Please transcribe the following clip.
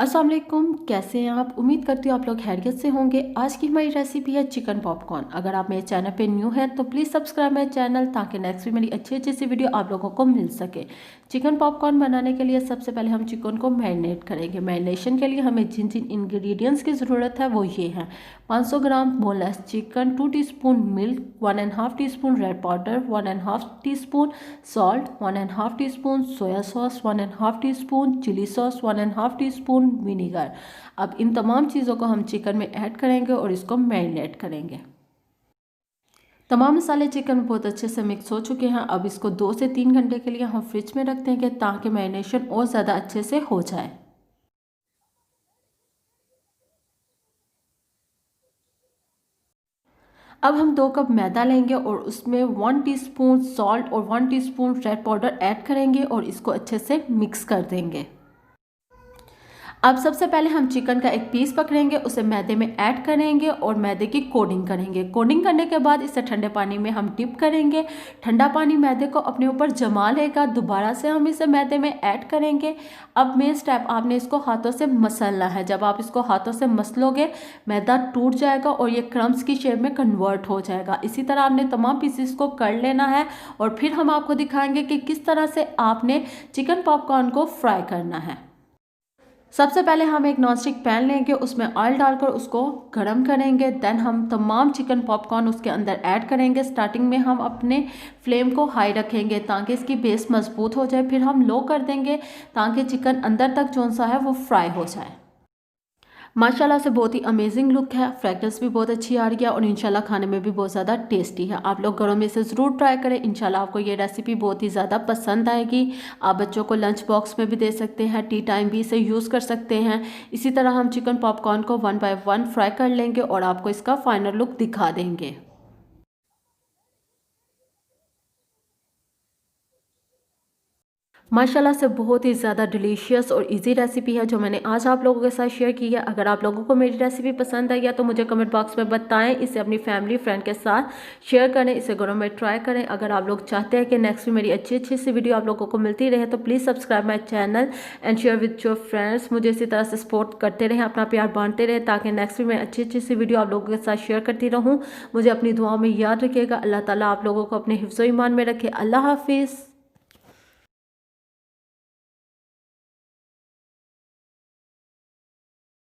अस्सलाम वालेकुम, कैसे हैं आप। उम्मीद करती हूँ आप लोग खैरियत से होंगे। आज की हमारी रेसिपी है चिकन पॉपकॉर्न। अगर आप मेरे चैनल पे न्यू हैं तो प्लीज़ सब्सक्राइब मेरे चैनल, ताकि नेक्स्ट भी मेरी अच्छी सी वीडियो आप लोगों को मिल सके। चिकन पॉपकॉर्न बनाने के लिए सबसे पहले हम चिकन को मैरिनेट करेंगे। मैरिनेशन के लिए हमें जिन जिन इंग्रेडिएंट्स की ज़रूरत है वो ये हैं: 500 gram boneless chicken, 2 teaspoon milk, 1.5 teaspoon red powder, 1.5 teaspoon salt, 1.5 teaspoon soya sauce, 1.5 teaspoon chilli sauce, 1.5 teaspoon vinegar. अब इन तमाम चीज़ों को हम चिकन में ऐड करेंगे और इसको मैरिनेट करेंगे। तमाम मसाले चिकन में बहुत अच्छे से मिक्स हो चुके हैं। अब इसको 2 से 3 घंटे के लिए हम फ्रिज में रख देंगे, ताकि मैरिनेशन और ज़्यादा अच्छे से हो जाए। अब हम 2 कप मैदा लेंगे और उसमें 1 टीस्पून सॉल्ट और 1 टीस्पून रेड पाउडर ऐड करेंगे और इसको अच्छे से मिक्स कर देंगे। अब सबसे पहले हम चिकन का एक पीस पकड़ेंगे, उसे मैदे में ऐड करेंगे और मैदे की कोटिंग करेंगे। कोटिंग करने के बाद इसे ठंडे पानी में हम डिप करेंगे। ठंडा पानी मैदे को अपने ऊपर जमा लेगा। दोबारा से हम इसे मैदे में ऐड करेंगे। अब मेन स्टेप, आपने इसको हाथों से मसलना है। जब आप इसको हाथों से मसलोगे, मैदा टूट जाएगा और ये क्रम्स की शेप में कन्वर्ट हो जाएगा। इसी तरह आपने तमाम पीसेस को कर लेना है और फिर हम आपको दिखाएंगे कि किस तरह से आपने चिकन पॉपकॉर्न को फ्राई करना है। सबसे पहले हम एक नॉनस्टिक पैन लेंगे, उसमें ऑयल डालकर उसको गर्म करेंगे। देन हम तमाम चिकन पॉपकॉर्न उसके अंदर ऐड करेंगे। स्टार्टिंग में हम अपने फ्लेम को हाई रखेंगे ताकि इसकी बेस मजबूत हो जाए। फिर हम लो कर देंगे ताकि चिकन अंदर तक जो सा है वो फ्राई हो जाए। माशाल्लाह से बहुत ही अमेजिंग लुक है, फ्रेगनेंस भी बहुत अच्छी आ रही है और इंशाल्लाह खाने में भी बहुत ज़्यादा टेस्टी है। आप लोग घरों में इसे ज़रूर ट्राई करें। इंशाल्लाह आपको ये रेसिपी बहुत ही ज़्यादा पसंद आएगी। आप बच्चों को लंच बॉक्स में भी दे सकते हैं, टी टाइम भी इसे यूज़ कर सकते हैं। इसी तरह हम चिकन पॉपकॉर्न को 1 बाय 1 फ्राई कर लेंगे और आपको इसका फाइनल लुक दिखा देंगे। माशाल्लाह से बहुत ही ज़्यादा डिलीशियस और इजी रेसिपी है जो मैंने आज आप लोगों के साथ शेयर की है। अगर आप लोगों को मेरी रेसिपी पसंद आई है तो मुझे कमेंट बॉक्स में बताएं। इसे अपनी फैमिली फ्रेंड के साथ शेयर करें, इसे घरों में ट्राई करें। अगर आप लोग चाहते हैं कि नेक्स्ट भी मेरी अच्छी सी वीडियो आप लोगों को मिलती रहे तो please subscribe my channel and share with your friends. मुझे इसी तरह से सपोर्ट करते रहें, अपना प्यार बांटते रहें, ताकि नेक्स्ट भी मैं अच्छी सी वीडियो आप लोगों के साथ शेयर करती रहूँ। मुझे अपनी दुआओं में याद रखिएगा। अल्लाह ताला आप लोगों को अपने हिफ्ज़-ओ-ईमान में रखे। अल्लाह हाफिज़।